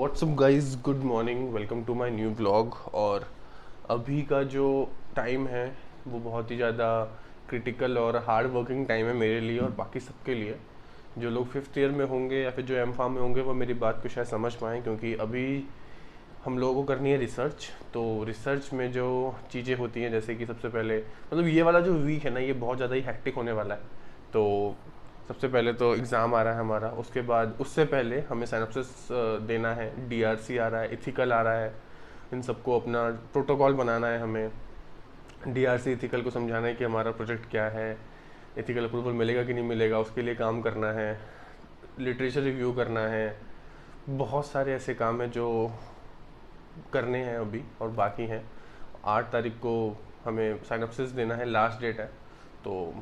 WhatsApp guys, good morning, welcome to my new blog. और अभी का जो टाइम है वो बहुत ही ज़्यादा क्रिटिकल और हार्ड वर्किंग टाइम है मेरे लिए और बाकी सबके लिए। जो लोग फिफ्थ ईयर में होंगे या फिर जो एम फार्म में होंगे वो मेरी बात को शायद समझ पाएँ, क्योंकि अभी हम लोगों को करनी है रिसर्च। तो रिसर्च में जो चीज़ें होती हैं, जैसे कि सबसे पहले मतलब ये वाला जो वीक है ना, ये बहुत ज़्यादा ही हैक्टिक होने वाला है। तो सबसे पहले तो एग्ज़ाम आ रहा है हमारा, उसके बाद उससे पहले हमें सिनॉप्सिस देना है, डीआरसी आ रहा है, इथिकल आ रहा है। इन सबको अपना प्रोटोकॉल बनाना है हमें। डीआरसी इथिकल को समझाना है कि हमारा प्रोजेक्ट क्या है, इथिकल अप्रूवल मिलेगा कि नहीं मिलेगा, उसके लिए काम करना है। लिटरेचर रिव्यू करना है। बहुत सारे ऐसे काम हैं जो करने हैं अभी और बाकी हैं। 8 तारीख को हमें साइनॉप्सिस देना है, लास्ट डेट है। तो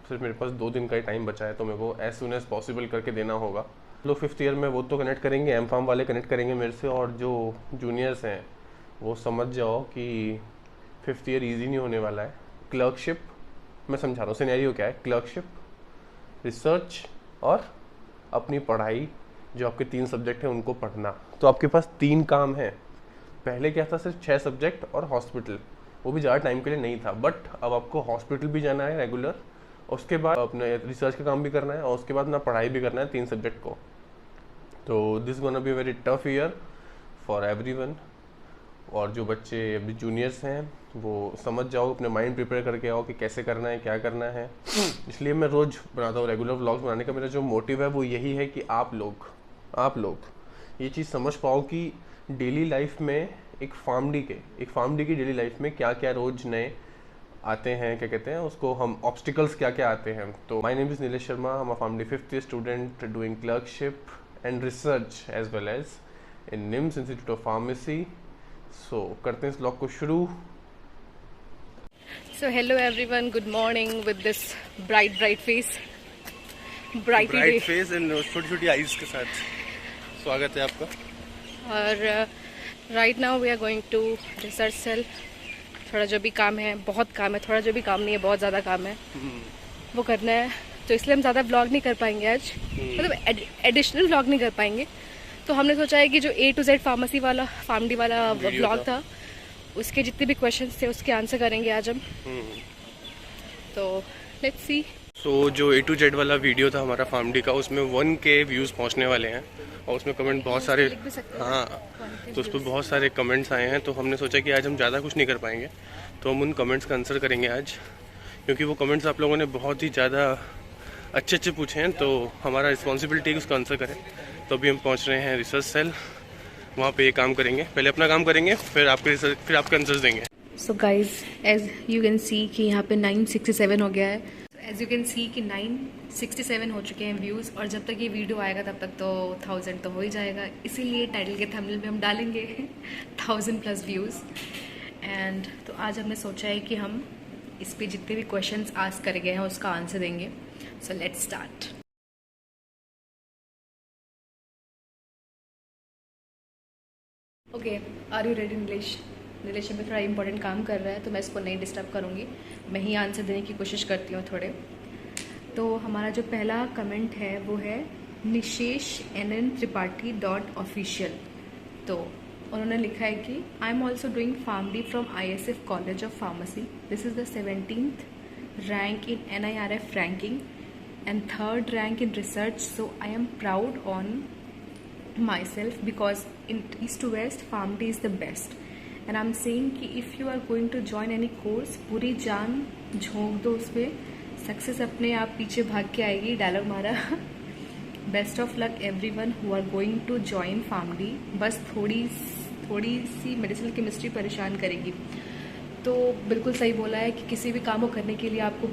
सिर्फ मेरे पास 2 दिन का ही टाइम बचा है, तो मेरे को एज सुन एज पॉसिबल करके देना होगा। लोग फिफ्थ ईयर में वो तो कनेक्ट करेंगे, एम फार्म वाले कनेक्ट करेंगे मेरे से, और जो जूनियर्स हैं वो समझ जाओ कि फिफ्थ ईयर ईजी नहीं होने वाला है। क्लर्कशिप, मैं समझा रहा हूँ सिनेरियो क्या है। क्लर्कशिप, रिसर्च और अपनी पढ़ाई, जो आपके 3 सब्जेक्ट हैं उनको पढ़ना। तो आपके पास 3 काम हैं। पहले क्या था, सिर्फ 6 सब्जेक्ट और हॉस्पिटल, वो भी ज़्यादा टाइम के लिए नहीं था। बट अब आपको हॉस्पिटल भी जाना है रेगुलर, उसके बाद अपने रिसर्च का काम भी करना है, और उसके बाद अपना पढ़ाई भी करना है 3 सब्जेक्ट को। तो this gonna be very tough year for everyone. और जो बच्चे अभी जूनियर्स हैं वो समझ जाओ, अपने माइंड प्रिपेयर करके आओ कि कैसे करना है, क्या करना है। इसलिए मैं रोज़ बनाता हूँ रेगुलर व्लॉग्स बनाने का। मेरा जो मोटिव है वो यही है कि आप लोग ये चीज़ समझ पाओ कि डेली लाइफ में एक फार्म डी की डेली लाइफ में क्या क्या रोज़ नए आते हैं, क्या कहते हैं उसको, हम ऑब्स्टिकल्स क्या क्या आते हैं। तो my name is Nilesh Sharma, हम pharm D fifth year student doing clerkship and research as well as in NIMS institute of pharmacy. So करते हैं इस ब्लॉग को शुरू। So hello everyone, good morning with this bright face, brighty bright day. Face and छोटी छोटी eyes के साथ स्वागत है आपका। और right now we are going to research cell. थोड़ा जो भी काम है, बहुत काम है, थोड़ा जो भी काम नहीं है, बहुत ज़्यादा काम है, वो करना है। तो इसलिए हम ज़्यादा व्लॉग नहीं कर पाएंगे आज, मतलब एडिशनल व्लॉग नहीं कर पाएंगे। तो हमने सोचा है कि जो A to Z फार्मेसी वाला फार्म डी वाला व्लॉग था, उसके जितने भी क्वेश्चंस थे उसके आंसर करेंगे आज हम। तो लेट्स सी। सो जो A to Z वाला वीडियो था हमारा फार्म डी का, उसमें 1K व्यूज़ पहुंचने वाले हैं, और उसमें कमेंट बहुत सारे, हाँ, तो उस पर बहुत सारे कमेंट्स आए हैं। तो हमने सोचा कि आज हम ज़्यादा कुछ नहीं कर पाएंगे, तो हम उन कमेंट्स का आंसर करेंगे आज, क्योंकि वो कमेंट्स आप लोगों ने बहुत ही ज़्यादा अच्छे पूछे हैं। तो हमारा रिस्पॉन्सिबिलिटी है उसका आंसर करें। तो अभी हम पहुँच रहे हैं रिसर्च सेल, वहाँ पे ये काम करेंगे। पहले अपना काम करेंगे, फिर आपके आंसर्स देंगे। So guys, as you can see कि यहाँ पे 967 हो गया है। एज यू कैन सी कि 967 हो चुके हैं व्यूज़, और जब तक ये वीडियो आएगा तब तक तो 1000 तो हो ही जाएगा। इसीलिए टाइटल के थंबनेल में हम डालेंगे 1000+ व्यूज़। एंड तो आज हमने सोचा है कि हम इस पे जितने भी क्वेश्चंस आस्क करे गए हैं उसका आंसर देंगे। So let's start. Okay, are you ready Nilesh? Nilesh में थोड़ा इंपॉर्टेंट काम कर रहा है, तो मैं इसको नहीं डिस्टर्ब करूँगी, मैं ही आंसर देने की कोशिश करती हूँ थोड़े। तो हमारा जो पहला कमेंट है वो है निशेष NN त्रिपाठी .official। तो उन्होंने लिखा है कि I am also doing pharm D from ISF college of pharmacy. This is the 17th rank in NIRF ranking and 3rd rank in research. So I am proud on myself because in east to west PharmD is the best and I'm saying कि if you are going to join any course, पूरी जान झोंक दो उस पर, success अपने आप पीछे भाग के आएगी। डायलॉग मारा। Best of luck everyone who are going to join PharmD। बस थोड़ी सी मेडिसिनल केमिस्ट्री परेशान करेगी। तो बिल्कुल सही बोला है कि किसी भी काम को करने के लिए आपको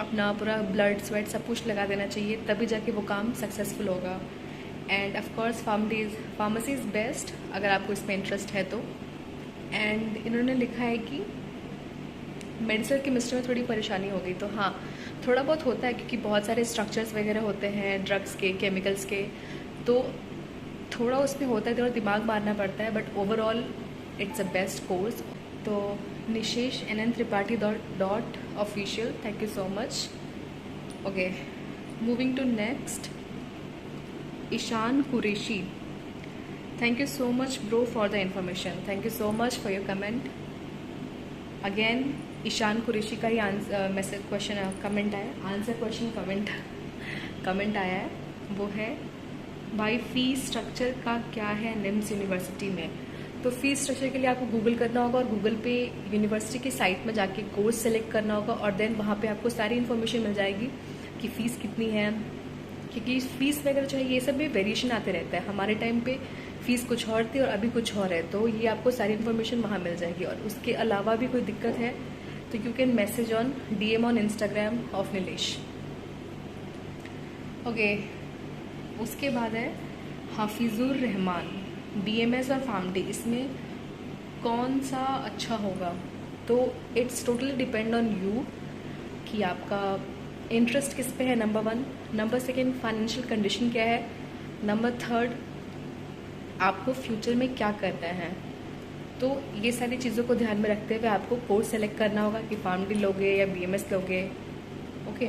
अपना पूरा ब्लड स्वेट सब कुछ लगा देना चाहिए, तभी जाके वो काम सक्सेसफुल होगा। End of course pharmacy is best अगर आपको इसमें इंटरेस्ट है तो। एंड इन्होंने लिखा है कि मेडिसिनल केमिस्ट्री में थोड़ी परेशानी हो गई। तो हाँ, थोड़ा बहुत होता है, क्योंकि बहुत सारे स्ट्रक्चर्स वगैरह होते हैं ड्रग्स के, केमिकल्स के, तो थोड़ा उसमें होता है, थोड़ा दिमाग मारना पड़ता है, but overall it's a best course. तो Nishesh NN Tripathi .official, thank you so much. Okay, moving to next. Ishan Qureshi Thank you so much, bro, for the information. Thank you so much for your comment. Again, Ishan Qureshi का ही message question comment आया, answer question comment आया है, वो है भाई fees structure का क्या है निम्स यूनिवर्सिटी में। तो फीस स्ट्रक्चर के लिए आपको गूगल करना होगा और गूगल पे यूनिवर्सिटी की साइट में जाके कोर्स सेलेक्ट करना होगा और देन वहाँ पे आपको सारी इन्फॉर्मेशन मिल जाएगी कि फ़ीस कितनी है, क्योंकि फीस वगैरह जो है ये सब में वेरिएशन आते रहता है। हमारे टाइम पे फ़ीस कुछ और थी और अभी कुछ और है, तो ये आपको सारी इन्फॉर्मेशन वहाँ मिल जाएगी। और उसके अलावा भी कोई दिक्कत है तो you can message on DM on Instagram of Nilesh. Okay, उसके बाद है हाफिजुर रहमान, BMS और फार्मडी, इसमें कौन सा अच्छा होगा? तो it's totally depend on you कि आपका इंटरेस्ट किस पे है, नंबर 1। नंबर 2, फाइनेंशियल कंडीशन क्या है। नंबर 3, आपको फ्यूचर में क्या करना है। तो ये सारी चीज़ों को ध्यान में रखते हुए आपको कोर्स सेलेक्ट करना होगा कि फार्मडी लोगे या BMS लोगे। ओके,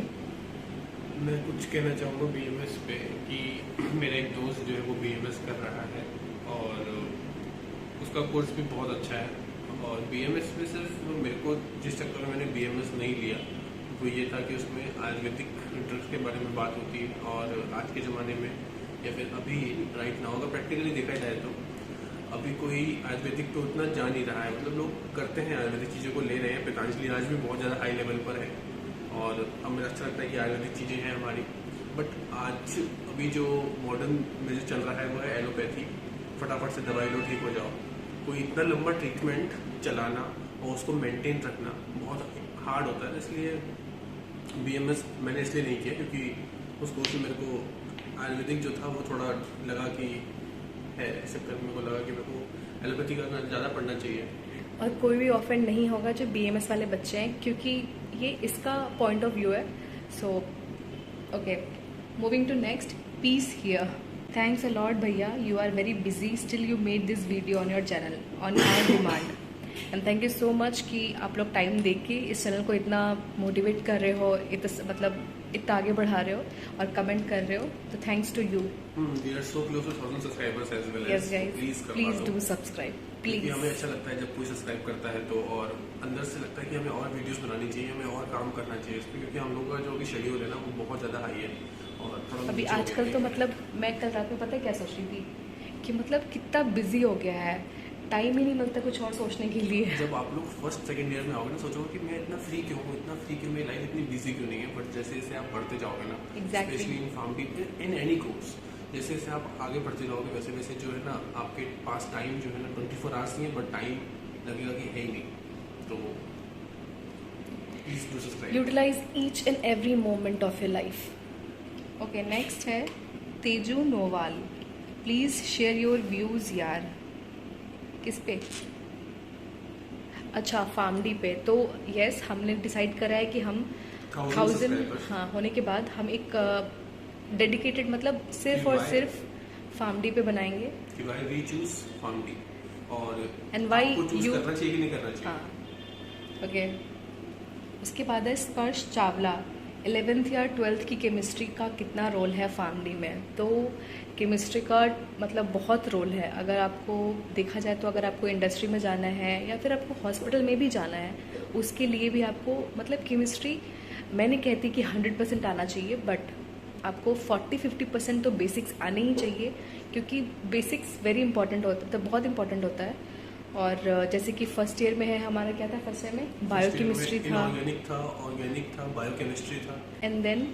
मैं कुछ कहना चाहूँगा BMS पे कि मेरा एक दोस्त जो है वो BMS कर रहा है और उसका कोर्स भी बहुत अच्छा है। और BMS में सिर्फ मेरे को जिस चक्कर में मैंने BMS नहीं लिया वो ये था कि उसमें आयुर्वेदिक ड्रग्स के बारे में बात होती है और आज के ज़माने में या फिर अभी राइट ना होगा प्रैक्टिकली देखा जाए तो अभी कोई आयुर्वेदिक तो उतना जा नहीं रहा है। मतलब लोग करते हैं आयुर्वेदिक चीज़ों को ले रहे हैं, पतंजलि आज भी बहुत ज़्यादा हाई लेवल पर है और हमें अच्छा लगता है कि आयुर्वेदिक चीज़ें हैं हमारी। बट आज अभी जो मॉडर्न में जो चल रहा है वो है एलोपैथी, फटाफट से दवाई लो ठीक हो जाओ। कोई इतना लंबा ट्रीटमेंट चलाना और उसको मेंटेन रखना बहुत हार्ड होता है। इसलिए BMS मैंने इसलिए नहीं किया क्योंकि उस कोर्स में मेरे को आयुर्वेदिक जो था वो थोड़ा लगा कि है, इस चक्कर में मेरे को लगा कि मेरे को एलोपैथी का ज़्यादा पढ़ना चाहिए। और कोई भी ऑफेंड नहीं होगा जो BMS वाले बच्चे हैं, क्योंकि ये इसका पॉइंट ऑफ व्यू है। So okay, moving to next, piece here. Thanks a lot भैया, you are very busy, still you made this video on your channel on our demand and thank you so much कि आप लोग time दे के इस channel को इतना motivate कर रहे हो, इतना आगे बढ़ा रहे हो और कमेंट कर रहे हो, तो thanks to you. We are so close to 1000 subscribers as well Yes as guys, please do subscribe, क्योंकि please। हमें अच्छा लगता है जब कोई सब्सक्राइब करता है तो, और अंदर से लगता है कि हमें और वीडियोस बनानी चाहिए, हमें और काम करना चाहिए इस पर, क्योंकि हम लोगों का जो भी शेड्यूल है ना वो बहुत ज़्यादा हाई है और थोड़ा अभी नीचे हो आजकल गया तो है। मतलब मैं कल रात में पता है क्या सोच रही थी कि मतलब कितना बिजी हो गया है, टाइम ही नहीं मिलता कुछ और सोचने के लिए। जब आप लोग फर्स्ट सेकंड ईयर में आओगे ना सोचोगे कि मैं इतना फ्री क्यों हूँ, इतना फ्री क्यों, मेरी लाइफ इतनी बिजी क्यों नहीं है। बट जैसे जैसे आप बढ़ते जाओगे ना, Exactly. Specially in PharmD in any course, जैसे जैसे आप आगे बढ़ते जाओगे वैसे वैसे जो है ना आपके पास टाइम जो है ना 24 आवर्स नहीं है, बट टाइम लगेगा कि है ही नहीं। तो please do subscribe, utilize each and every moment of your life. Okay, next है Teju Nowal, please share your views यार। किस पे? अच्छा, फार्मडी पे। तो यस, हमने डिसाइड करा है कि हम 1000 subscribers। हाँ होने के बाद हम एक डेडिकेटेड मतलब सिर्फ और Why? सिर्फ फार्मडी पे बनाएंगे। कि वाई वी चूज फार्मडी और And why आपको चूज you- करना चाहिए कि नहीं करना चाहिए। हाँ, ओके। उसके बाद है स्पर्श चावला, 11th या 12th की केमिस्ट्री का कितना रोल है फार्मडी में? तो केमिस्ट्री का मतलब बहुत रोल है। अगर आपको देखा जाए तो अगर आपको इंडस्ट्री में जाना है या फिर आपको हॉस्पिटल में भी जाना है, उसके लिए भी आपको मतलब केमिस्ट्री मैं नहीं कहती कि 100% आना चाहिए, बट आपको 40-50% तो बेसिक्स आने ही चाहिए, क्योंकि बेसिक्स वेरी इंपॉर्टेंट होता है, तो बहुत इंपॉर्टेंट होता है। और जैसे कि फर्स्ट ईयर में है हमारा, क्या था फर्स्ट ईयर में? बायोकेमिस्ट्री था, ऑर्गेनिक था, बायोकेमिस्ट्री था, एंड देन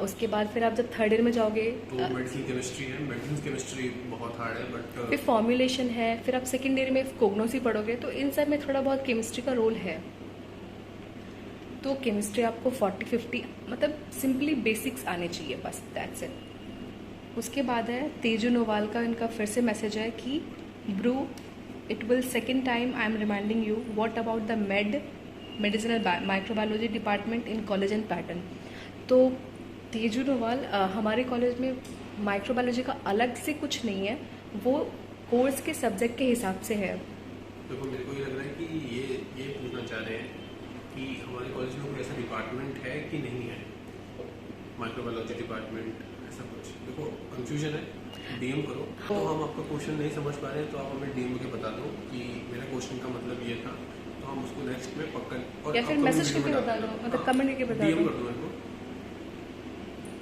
उसके बाद फिर आप जब थर्ड ईयर में जाओगे तो मेडिसिन केमिस्ट्री है। मेडिसिन केमिस्ट्री बहुत हार्ड है, बट फिर फॉर्मुलेशन है, फिर आप सेकेंड ईयर में कोग्नोसी पढ़ोगे, तो इन सब में थोड़ा बहुत केमिस्ट्री का रोल है। तो केमिस्ट्री आपको 40-50 मतलब सिंपली बेसिक्स आने चाहिए, बस दैट्स इट। उसके बाद है तेजू नोवाल का, इनका फिर से मैसेज है कि bro it will second time I am reminding you, what about the medicinal microbiology department in college and pattern. तो तेजू नोवाल, हमारे कॉलेज में माइक्रोबायोलॉजी का अलग से कुछ नहीं है, वो कोर्स के सब्जेक्ट के हिसाब से है। देखो मेरे को ये लग रहा है कि ये पूछना चाह रहे हैं कि हमारे कॉलेज में कोई ऐसा डिपार्टमेंट है कि नहीं है, माइक्रोबायोलॉजी डिपार्टमेंट ऐसा कुछ। देखो कंफ्यूजन है। DM करो। तो हम आपका क्वेश्चन नहीं समझ पा रहे हैं तो आप हमें DM के बता दो कि मेरा क्वेश्चन का मतलब ये था, तो हम उसको नेक्स्ट में पक्का और या फिर मैसेज करके बता दो, मतलब कमेंट करके बता DM दो। कर दो इनको।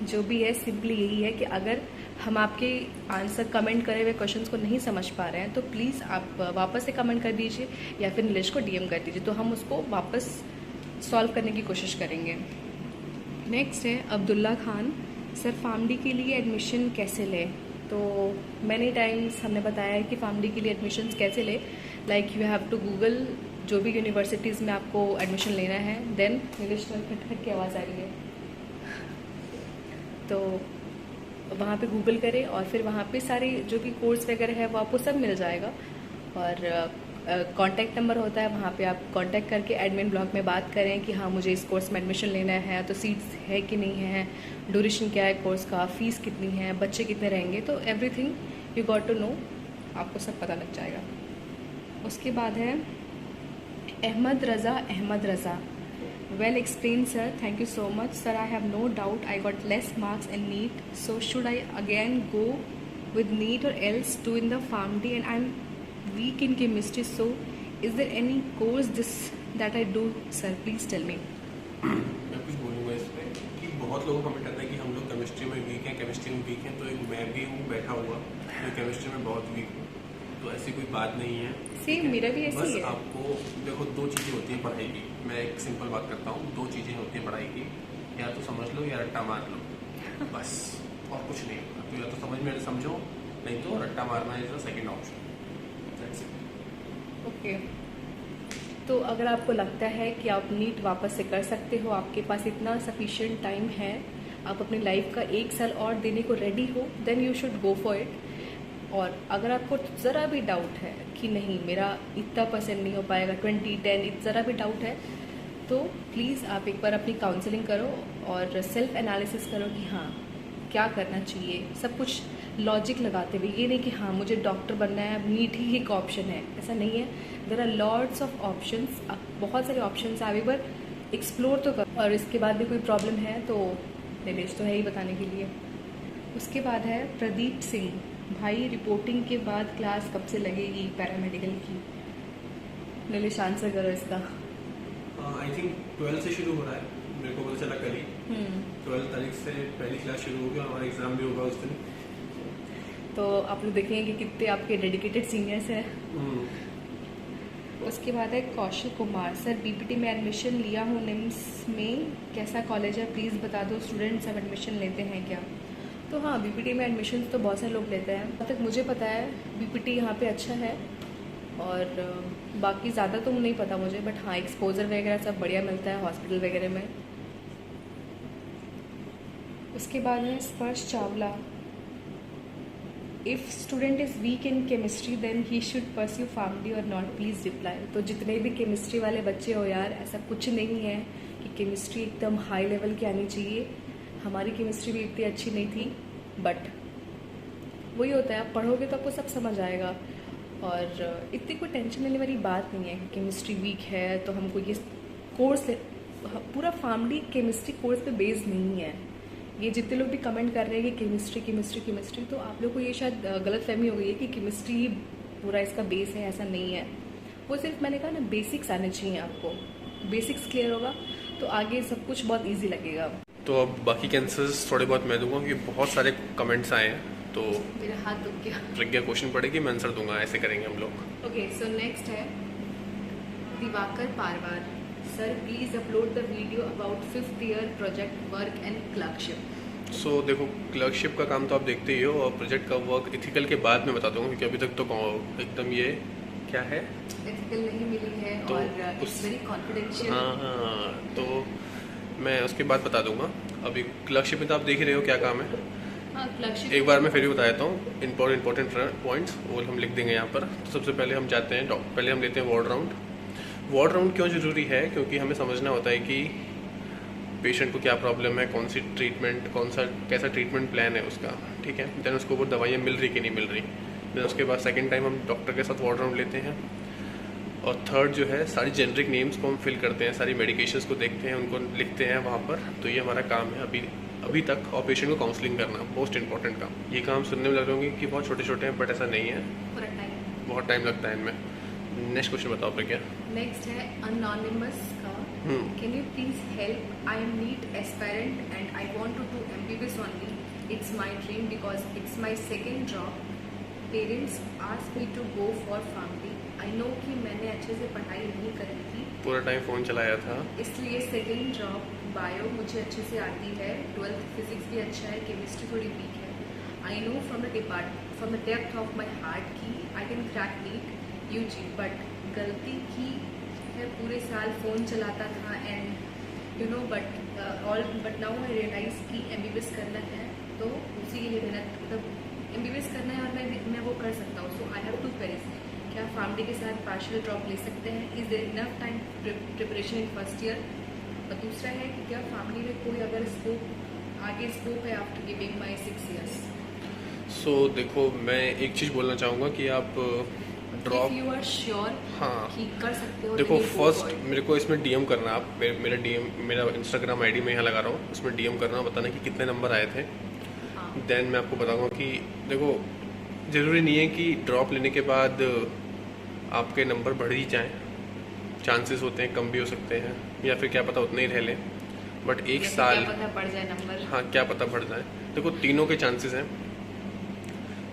जो भी है सिंपली यही है कि अगर हम आपके आंसर कमेंट करे हुए क्वेश्चंस को नहीं समझ पा रहे हैं तो प्लीज़ आप वापस से कमेंट कर दीजिए या फिर नीलेश को DM कर दीजिए, तो हम उसको वापस सॉल्व करने की कोशिश करेंगे। नेक्स्ट है अब्दुल्ला खान, सर फार्मडी के लिए एडमिशन कैसे लें? तो मैनी टाइम्स हमने बताया है कि फार्मडी के लिए एडमिशन्स कैसे लें। Like you have to Google जो भी यूनिवर्सिटीज़ में आपको एडमिशन लेना है, देन नीलेश खटखट की आवाज़ आ रही है, तो वहाँ पे गूगल करें और फिर वहाँ पे सारे जो भी कोर्स वगैरह है वो आपको सब मिल जाएगा। और कॉन्टैक्ट नंबर होता है, वहाँ पे आप कांटेक्ट करके एडमिन ब्लॉक में बात करें कि हाँ मुझे इस कोर्स में एडमिशन लेना है, तो सीट्स है कि नहीं है, ड्यूरेशन क्या है कोर्स का, फ़ीस कितनी है, बच्चे कितने रहेंगे, तो everything you got to know, आपको सब पता लग जाएगा। उसके बाद है Ahmad Raza, well explain sir, thank you so much sir, I have no doubt I got less marks in NEET, so should I again go with NEET or else do in the PharmD, and I'm weak in chemistry, so is there any course this that I do sir, please tell me। मैं कुछ बोलूँगा इस पर कि बहुत लोगों को comment आता है कि हम लोग केमिस्ट्री में वीक हैं, तो एक मैं भी हूँ बैठा हुआ जो केमिस्ट्री में बहुत वीक हूँ, तो ऐसी कोई बात नहीं है। सेम मेरा भी ऐसी बस है। आपको देखो दो चीज़ें होती हैं पढ़ाई की, मैं एक सिंपल बात करता हूँ, दो चीज़ें होती हैं पढ़ाई की, या तो समझ लो या रट्टा मार लो, बस और कुछ नहीं होगा। तो या तो समझ में समझो, नहीं तो रट्टा मारना is the second option. That's it. Okay, तो अगर आपको लगता है कि आप नीट वापस से कर सकते हो, आपके पास इतना सफिशिएंट टाइम है, आप अपनी लाइफ का 1 साल और देने को रेडी हो, then you should go for it. और अगर आपको ज़रा भी डाउट है कि नहीं मेरा इतना परसेंट नहीं हो पाएगा, 20, 10 ज़रा भी डाउट है, तो प्लीज़ आप एक बार अपनी काउंसलिंग करो और सेल्फ एनालिसिस करो कि हाँ क्या करना चाहिए, सब कुछ लॉजिक लगाते हुए। ये नहीं कि हाँ मुझे डॉक्टर बनना है, नीट ही एक ऑप्शन है, ऐसा नहीं है। There are lots of options, बहुत सारे ऑप्शंस आप एक बार एक्सप्लोर तो करो। और इसके बाद भी कोई प्रॉब्लम है तो नीलेश तो है ही बताने के लिए। उसके बाद है प्रदीप सिंह, भाई रिपोर्टिंग के बाद क्लास कब से लगेगी पैरामेडिकल की? नीलेश आंसर करो इसका। आई थिंक 12 से शुरू हो रहा है, मेरे को पता चला कल ही 12 तारीख से पहली क्लास शुरू होगी और हमारा एग्ज़ाम भी होगा उस दिन। तो आप लोग देखेंगे कि कितने आपके डेडिकेटेड सीनियर्स हैं। उसके बाद है कौशल कुमार, सर बीपीटी में एडमिशन लिया हूँ, निम्स में कैसा कॉलेज है प्लीज़ बता दो, स्टूडेंट्स अब एडमिशन लेते हैं क्या? तो हाँ, बीपीटी में एडमिशन तो बहुत सारे लोग लेते हैं, अब तक मुझे पता है बीपीटी यहाँ पे अच्छा है, और बाकी ज़्यादा तो नहीं पता मुझे, बट हाँ एक्सपोजर वगैरह सब बढ़िया मिलता है हॉस्पिटल वगैरह में। उसके बाद है Sparsh Chawla, if student is weak in chemistry then he should pursue PharmD और नॉट, प्लीज़ रिप्लाई। तो जितने भी केमिस्ट्री वाले बच्चे हो यार, ऐसा कुछ नहीं है कि केमिस्ट्री एकदम हाई लेवल की आनी चाहिए। हमारी केमिस्ट्री भी इतनी अच्छी नहीं थी, बट वही होता है, आप पढ़ोगे तो आपको सब समझ आएगा। और इतनी कोई टेंशन लेने वाली बात नहीं है कि केमिस्ट्री वीक है तो हमको ये कोर्स पूरा फार्मडी केमिस्ट्री कोर्स पे बेस्ड नहीं है। ये जितने लोग भी कमेंट कर रहे हैं कि केमिस्ट्री, तो आप लोग को ये शायद गलत फहमी हो गई है कि केमिस्ट्री ही पूरा इसका बेस है, ऐसा नहीं है। वो सिर्फ मैंने कहा ना बेसिक्स आने चाहिए आपको, बेसिक्स क्लियर होगा तो आगे सब कुछ बहुत ईजी लगेगा। तो अब बाकी के आंसर्स थोड़े बहुत मैं दूंगा क्योंकि बहुत सारे कमेंट्स आए हैं, तो मेरा हाथ दुख गया। प्रज्ञा क्वेश्चन पड़ेगी, मैं आंसर दूंगा, ऐसे करेंगे हम लोग। ओके, सो नेक्स्ट है Diwakar Parwar, sir please upload the video about 5th year project work and clerkship. So देखो क्लर्कशिप का काम तो आप देखते ही हो, और प्रोजेक्ट का वर्क इथिकल के बाद में बता दूंगा क्योंकि अभी तक तो एकदम ये क्या है एथिकल नहीं मिली है तो और इट्स वेरी कॉन्फिडेंशियल। हाँ, तो मैं उसके बाद बता दूंगा। अभी क्लर्कशिप में तो आप देख ही रहे हो क्या काम है। हाँ, क्लर्कशिप एक बार मैं फिर भी बता देता हूँ इंपॉर्टेंट पॉइंट्स, वो हम लिख देंगे यहाँ पर। तो सबसे पहले हम जाते हैं पहले हम लेते हैं वार्ड राउंड। वार्ड राउंड क्यों ज़रूरी है? क्योंकि हमें समझना होता है कि पेशेंट को क्या प्रॉब्लम है, कौन सी ट्रीटमेंट, कैसा ट्रीटमेंट प्लान है उसका, ठीक है। देन उसको वो दवाइयाँ मिल रही कि नहीं मिल रही। देन उसके बाद सेकंड टाइम हम डॉक्टर के साथ वार्ड राउंड लेते हैं। और थर्ड जो है सारी जेनरिक नेम्स को हम फिल करते हैं, सारी मेडिकेशंस को देखते हैं, उनको लिखते हैं वहाँ पर। तो ये हमारा काम है। अभी तक, और पेशेंट को काउंसलिंग करना मोस्ट इंपॉर्टेंट काम। ये काम सुनने में लग रहे होंगे कि बहुत छोटे छोटे हैं, बट ऐसा नहीं है, पूरा टाइम बहुत टाइम लगता है इनमें। नेक्स्ट क्वेश्चन बताओ फिर क्या। नेक्स्ट है अनोनिमस का। Can you please help, I am NEET aspirant and I want to do MBBS only, it's my dream because it's my second job, parents ask me to go for family, I know कि मैंने अच्छे से पढ़ाई नहीं करी थी, पूरा time phone चलाया था, इसलिए सेकंड जॉब बायो मुझे अच्छे से आती है, 12th फिजिक्स भी अच्छा है, केमिस्ट्री थोड़ी वीक है, I know from the depth of my heart की I can crack NEET UG, but गलती की है, पूरे साल फ़ोन चलाता था and you know but now I realize कि MBBS करना है, तो उसी के लिए मेहनत, मतलब MBBS करना है और मैं वो कर सकता हूँ, so I have to Paris. क्या फैमिली के साथ पार्शियल ड्रॉप ले सकते हैं, is there enough time preparation in first year, और दूसरा है कि क्या फैमिली में कोई अगर आगे स्कोप है आफ्टर गिविंग माई 6 years। सो देखो, मैं एक चीज़ बोलना चाहूँगा कि आप ड्रॉप, यू आर श्योर हाँ, कि कर सकते हो, देखो then you go first for it। मेरे को इसमें DM करना, आप मेरा इंस्टाग्राम ID में यहाँ लगा रहा हूँ, उसमें DM करना, बताना कि कितने नंबर आए थे, हाँ, देन मैं आपको बताऊँगा कि देखो ज़रूरी नहीं है कि ड्रॉप लेने के बाद आपके नंबर बढ़ ही जाएँ, चांसेस होते हैं कम भी हो सकते हैं, या फिर क्या पता उतने ही रह लें, बट एक या फिर साल, क्या पता बढ़ जाए नंबर। हाँ क्या पता बढ़ जाए, देखो तीनों के चांसेस हैं,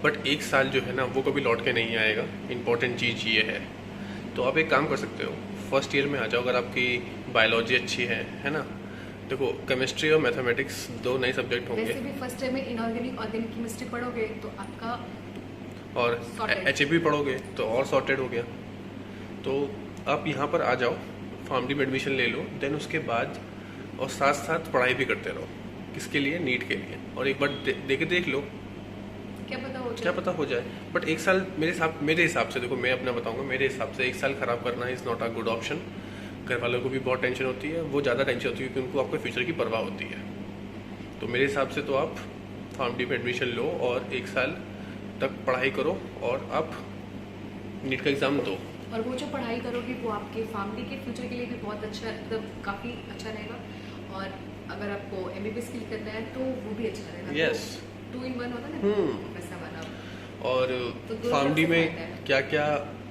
बट एक साल जो है ना वो कभी लौट के नहीं आएगा, इंपॉर्टेंट चीज़ ये है। तो आप एक काम कर सकते हो, फर्स्ट ईयर में आ जाओ, अगर आपकी बायोलॉजी अच्छी है ना, देखो केमिस्ट्री और मैथमेटिक्स 2 नए सब्जेक्ट होंगे, वैसे भी फर्स्ट ईयर में इनऑर्गेनिक ऑर्गेनिक केमिस्ट्री पढ़ोगे तो आपका और sorted। HAP पढ़ोगे तो और सॉर्टेड हो गया। तो आप यहाँ पर आ जाओ, फैमिली में एडमिशन ले लो, देन उसके बाद और साथ साथ पढ़ाई भी करते रहो, किसके लिए, नीट के लिए, और एक बार देख लो, क्या पता हो क्या जाए। पता हो जाए। बट एक साल मेरे हिसाब से, देखो मैं अपना बताऊंगा, मेरे हिसाब से एक साल ख़राब करना is not a good option. घर वालों को भी बहुत टेंशन होती है, वो ज़्यादा टेंशन होती है क्योंकि उनको आपके फ्यूचर की परवाह होती है। तो मेरे हिसाब से तो आप फैमिली में एडमिशन लो और एक साल तक पढ़ाई करो और आप नीट का एग्ज़ाम दो। और वो जो पढ़ाई करोगे वो आपके फैमिली के फ्यूचर के लिए भी बहुत अच्छा, मतलब काफ़ी अच्छा रहेगा, और अगर आपको MBBS के लिए करना है तो वो भी अच्छा रहेगा। Yes। 2 in 1 होता है ना, वैसा वाला। और तो दो फैमिली तरफ से फायदा में है। क्या क्या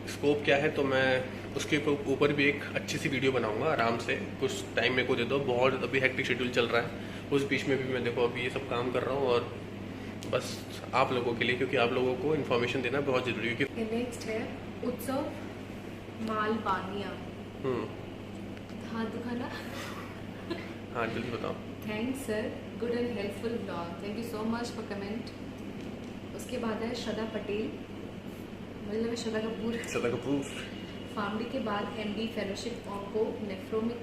स्कोप क्या है, तो मैं उसके ऊपर भी एक अच्छी सी वीडियो बनाऊंगा आराम से, कुछ टाइम मेरे को दे दो, बहुत अभी हेक्टिक शेड्यूल चल रहा है, उस बीच में भी मैं देखो अभी ये सब काम कर रहा हूँ, और बस आप लोगों के लिए, क्योंकि आप लोगों को इन्फॉर्मेशन देना बहुत ज़रूरी है। क्योंकि नेक्स्ट है उत्सव मालवानिया, हाथ दुखाना। हाँ जल्दी बताओ। Thanks sir, good and helpful blog, thank you so much for comment. उसके बाद है श्रद्धा पटेल, मतलब है श्रद्धा कपूर। श्रद्धा कपूर, फैमिली के बाद MD फेलोशिप ऑन्को नेफ्रो में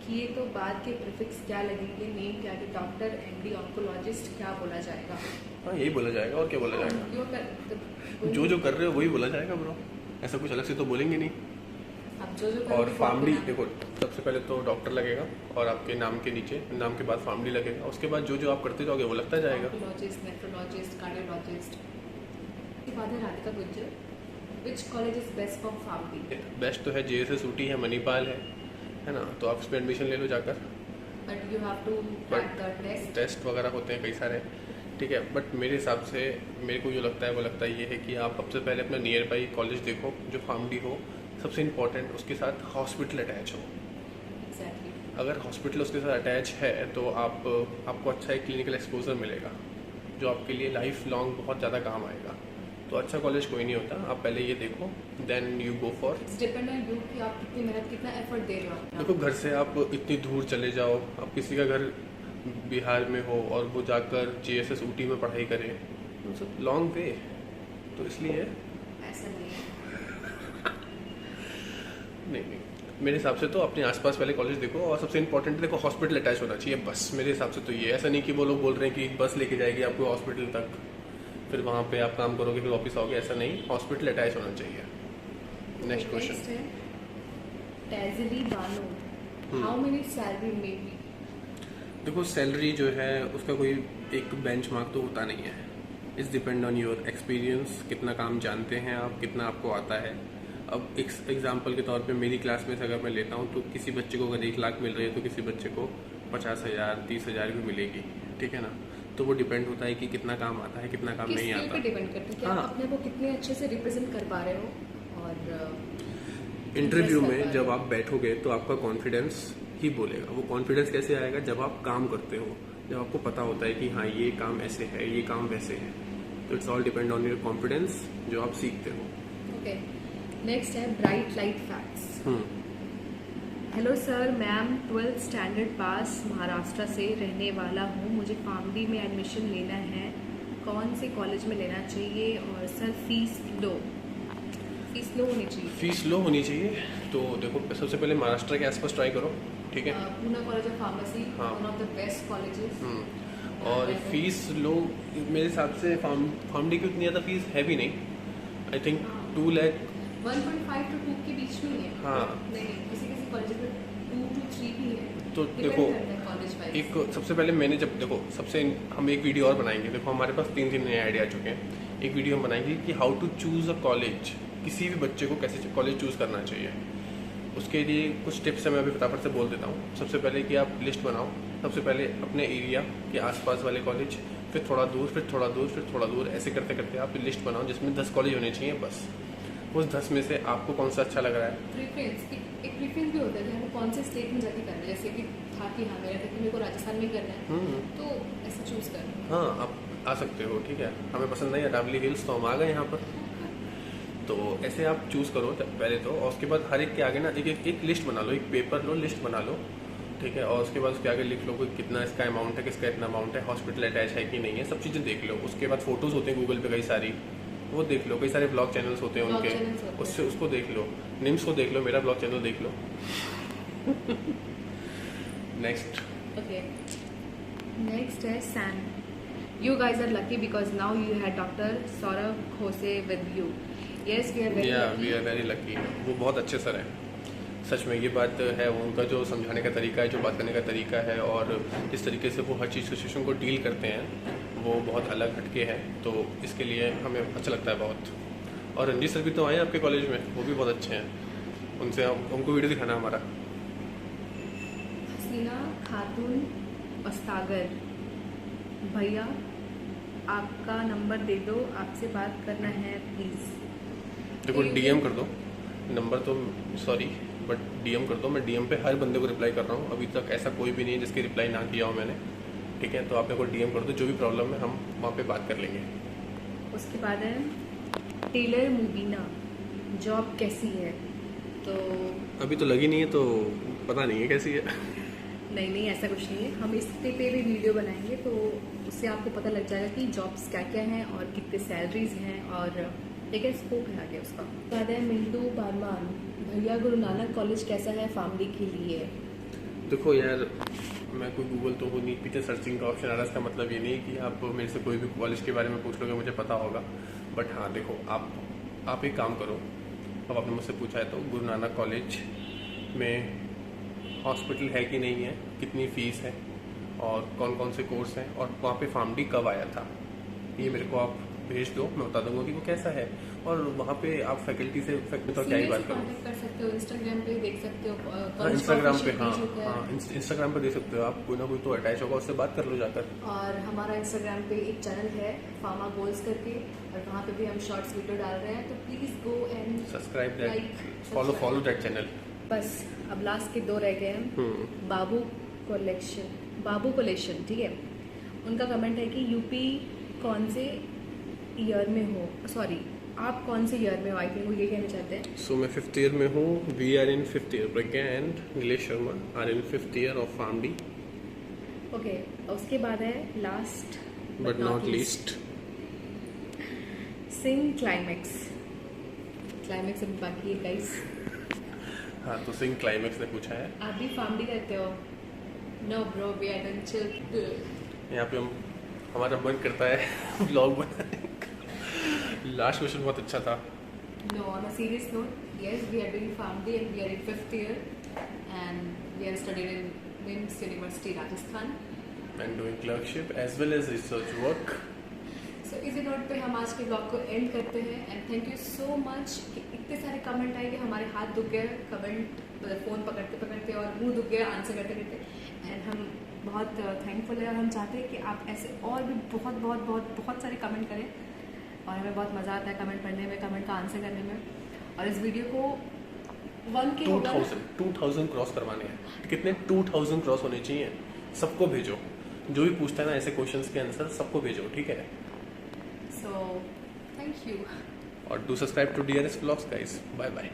किए तो बाद के प्रीफिक्स क्या लगेंगे, नेम क्या है, डॉक्टर MD ऑन्कोलॉजिस्ट क्या बोला जाएगा। हाँ यही बोला जाएगा, और क्या बोला जाएगा, जो कर रहे हो वही बोला जाएगा ब्रो, ऐसा कुछ अलग से तो बोलेंगे नहीं। आप जो और फैमिली देखो, सबसे पहले तो डॉक्टर लगेगा, और आपके नाम के नीचे, नाम के बाद फैमिली लगेगा, उसके बाद जो जो आप करते जाओगे वो लगता जाएगा। Oncologist, nephrologist, cardiologist. उसके बाद है Radhika Gujjar, which college is best for family. Best तो है JSS ऊटी है, मणिपाल है ना, तो आप इसमें एडमिशन ले लो जाकर, but you have to crack the test. Test वगैरह होते हैं कई सारे, ठीक है। बट मेरे हिसाब से, मेरे को जो लगता है वो लगता है ये है कि आप सबसे पहले अपना नियर बाई कॉलेज देखो जो फैमिली हो, सबसे इम्पोर्टेंट, उसके साथ हॉस्पिटल अटैच हो। एग्जैक्टली। अगर हॉस्पिटल उसके साथ अटैच है तो आपको अच्छा एक क्लिनिकल एक्सपोजर मिलेगा जो आपके लिए लाइफ लॉन्ग बहुत ज़्यादा काम आएगा। तो अच्छा कॉलेज कोई नहीं होता, आप पहले ये देखो, then you go for. It's depend on you कि आप कितनी मेहनत, कितना एफर्ट दे रहे हो। देखो घर से आप इतनी दूर चले जाओ, आप किसी का घर बिहार में हो और वो जाकर JSS ऊटी में पढ़ाई करे, लॉन्ग वे, तो इसलिए ऐसा नहीं है। नहीं, मेरे हिसाब से तो अपने आसपास वाले कॉलेज देखो, और सबसे इम्पोर्टेंट देखो हॉस्पिटल अटैच होना चाहिए, बस मेरे हिसाब से तो ये। ऐसा नहीं कि वो लोग बोल रहे हैं कि बस लेके जाएगी आपको हॉस्पिटल तक, फिर वहाँ पे आप काम करोगे फिर वापस आओगे, ऐसा नहीं, हॉस्पिटल अटैच होना चाहिए। नेक्स्ट क्वेश्चन है Tajli Bano, how many salary may be. देखो सैलरी जो है उसका कोई एक बेंचमार्क तो होता नहीं है, it's depend on your experience, कितना काम जानते हैं आप, कितना आपको आता है। अब एग्जांपल के तौर पे मेरी क्लास में से अगर मैं लेता हूँ तो किसी बच्चे को अगर 1 लाख मिल रही है तो किसी बच्चे को 50,000 30,000 भी मिलेगी, ठीक है ना। तो वो डिपेंड होता है कि कितना काम आता है, कितना काम नहीं आता। डिपेंड करता है कि आप अपने को कितने अच्छे से रिप्रेजेंट कर पा रहे हो। और इंटरव्यू में जब आप बैठोगे तो आपका कॉन्फिडेंस ही बोलेगा। वो कॉन्फिडेंस कैसे आएगा? जब आप काम करते हो, जब आपको पता होता है कि हाँ ये काम ऐसे है, ये काम वैसे है। तो it's all depend on your confidence जो आप सीखते हो। ओके, नेक्स्ट है bright light facts. Hello sir, ma'am 12th standard पास महाराष्ट्र से रहने वाला हूँ। मुझे फार्मडी में एडमिशन लेना है, कौन से कॉलेज में लेना चाहिए? और सर फीस लो होनी चाहिए। फीस लो होनी चाहिए तो देखो, सबसे पहले महाराष्ट्र के आसपास ट्राई करो, ठीक है। Poona college of pharmacy, one of the best colleges. और फीस लो, मेरे हिसाब से फार्मडी की उतनी ज़्यादा फीस है भी नहीं। आई थिंक 2 लाख 1.5 to 2 के बीच में ही है। हाँ, नहीं, किसी कॉलेज में 2 to 3 भी है। तो देखो एक सबसे पहले मैंने जब देखो हम एक वीडियो और बनाएंगे। देखो हमारे पास 3 नए आइडिया आ चुके हैं। एक वीडियो हम बनाएंगे कि how to choose a college, किसी भी बच्चे को कैसे कॉलेज चूज़ करना चाहिए। उसके लिए कुछ टिप्स है, मैं अभी फटाफट से बोल देता हूँ। सबसे पहले कि आप लिस्ट बनाओ। सबसे पहले अपने एरिया के आसपास वाले कॉलेज, फिर थोड़ा दूर, फिर थोड़ा दूर, फिर थोड़ा दूर, ऐसे करते करते आप लिस्ट बनाओ जिसमें 10 कॉलेज होने चाहिए बस। उस 10 में से आपको कौन सा अच्छा लग रहा है। एक प्रेफरेंस भी होता है कि हमें कौन से स्टेट में जाके करना है। जैसे कि था कि हाँ मेरा था कि मेरे को राजस्थान में करना है, तो ऐसे चूज करना। हाँ, आप आ सकते हो, ठीक है। हमें पसंद नहीं है अरावली हिल्स, तो हम आ गए यहाँ पर। तो ऐसे आप चूज़ करो पहले तो, और उसके बाद हर एक के आगे ना एक लिस्ट बना लो, एक पेपर लो, लिस्ट बना लो, ठीक है। और उसके बाद उसके आगे लिख लो कि कितना इसका अमाउंट है, किसका इतना अमाउंट है, हॉस्पिटल अटैच है कि नहीं है, सब चीज़ें देख लो। उसके बाद फोटोज़ होते हैं गूगल पे कई सारी, वो देख लो। कई सारे ब्लॉग चैनल्स होते हैं उनके, उससे उसको देख लो। निम्स को देख लो, मेरा ब्लॉग चैनल देख लो। नेक्स्ट है Sam. You guys are lucky because now you had Dr. Saurabh Khose with you. Yes, we are very lucky. we are very lucky. वो बहुत अच्छे सर हैं, सच में ये बात है। वो उनका जो समझाने का तरीका है, जो बात करने का तरीका है, और जिस तरीके से वो हर चीज़ सिचुएशन को डील करते हैं, वो बहुत अलग हटके हैं। तो इसके लिए हमें अच्छा लगता है बहुत। और रंजीत सर भी तो आए आपके कॉलेज में, वो भी बहुत अच्छे हैं। उनसे उनको वीडियो दिखाना हमारा। हसीना खातून अस्तागर, भैया आपका नंबर दे दो, आपसे बात करना है प्लीज़। देखो डीएम कर दो, नंबर तो सॉरी बट डीएम कर दो। मैं डीएम पे हर बंदे को रिप्लाई कर रहा हूँ। अभी तक ऐसा कोई भी नहीं है जिसकी रिप्लाई ना किया हो मैंने, ठीक है। तो आप मेरे को डीएम कर दो, जो भी प्रॉब्लम है हम वहाँ पे बात कर लेंगे। उसके बाद है टेलर मुबीना, जॉब कैसी है? तो अभी तो लगी नहीं है, तो पता नहीं है कैसी है। नहीं, ऐसा कुछ नहीं है। हम इस पे भी वीडियो बनाएंगे, तो उससे आपको पता लग जाएगा कि जॉब्स क्या क्या हैं और कितने सैलरीज हैं और क्या स्कोप है आगे उसका। बाद है मिंटू बारमान, भैया गुरु नानक कॉलेज कैसा है फार्मडी के लिए? देखो यार, मैं कोई गूगल तो हूँ नहीं, पीछे सर्चिंग का ऑप्शन आ रहा है। इसका मतलब ये नहीं कि आप मेरे से कोई भी कॉलेज के बारे में पूछ लोगे मुझे पता होगा। बट हाँ देखो, आप एक काम करो। अब आपने मुझसे पूछा है तो गुरु नानक कॉलेज में हॉस्पिटल है कि नहीं है, कितनी फ़ीस है, और कौन कौन से कोर्स हैं, और वहाँ पे फार्मडी कब आया था, ये मेरे को आप भेज दो। मैं बता दूंगा कि वो कैसा है। और वहाँ पे आप फैकल्टी से तो क्या ही बात करो, कर सकते हो, इंस्टाग्राम पे देख सकते हो। इंस्टाग्राम पे इंस्टाग्राम पे देख सकते हो आप। कोई ना कोई तो अटैच होगा, उससे बात कर लो जाकर। और हमारा इंस्टाग्राम पे एक चैनल है फार्मा गोल्स करके, और वहाँ पे भी हम शॉर्ट्स वीडियो डाल रहे हैं, तो please go and subscribe that, follow that channel. बस अब लास्ट के 2 रह गए हैं। बाबू कोलेक्शन, ठीक है। उनका कमेंट है कि यूपी कौन से ईयर में हो, सॉरी आप कौन से ईयर में हो, आई थिंक वो ये कहना चाहते हैं। सो मैं 5th ईयर में हूँ। We are in 5th year. Pragya and Nilesh Sharma are in 5th year of PharmD. Okay, उसके बाद है last but not least sing climax अभी बाकी है गाइस। हाँ, तो सिंग क्लाइमेक्स ने पूछा है, आप भी फार्मडी करते हो? No bro, we are done chill. यहाँ पे हमारा मन करता है व्लॉग बनाने का। लास्ट क्वेश्चन बहुत अच्छा था। No, on a serious note, yes, we are doing PharmD and we are in 5th year and we are studying in NIMS University, Rajasthan. And doing clerkship as well as research work. So इसी note पे हम आज के blog को and करते हैं and thank you so much कि इतने सारे कमेंट आए कि हमारे हाथ दुख गए कमेंट फ़ोन पकड़ते पकड़ते और मुंह दुख गया आंसर करते करते, एंड हम बहुत थैंकफुल है और हम चाहते हैं कि आप ऐसे और भी बहुत बहुत बहुत बहुत सारे कमेंट करें और हमें बहुत मज़ा आता है कमेंट पढ़ने में, कमेंट का आंसर करने में। और इस वीडियो को 2000 क्रॉस करवाने हैं। कितने 2000 क्रॉस होने चाहिए। सबको भेजो, जो भी पूछता है ना ऐसे क्वेश्चंस के आंसर सबको भेजो, ठीक है। सो थैंक यू और do subscribe to DRS Vlogs guys. Bye bye.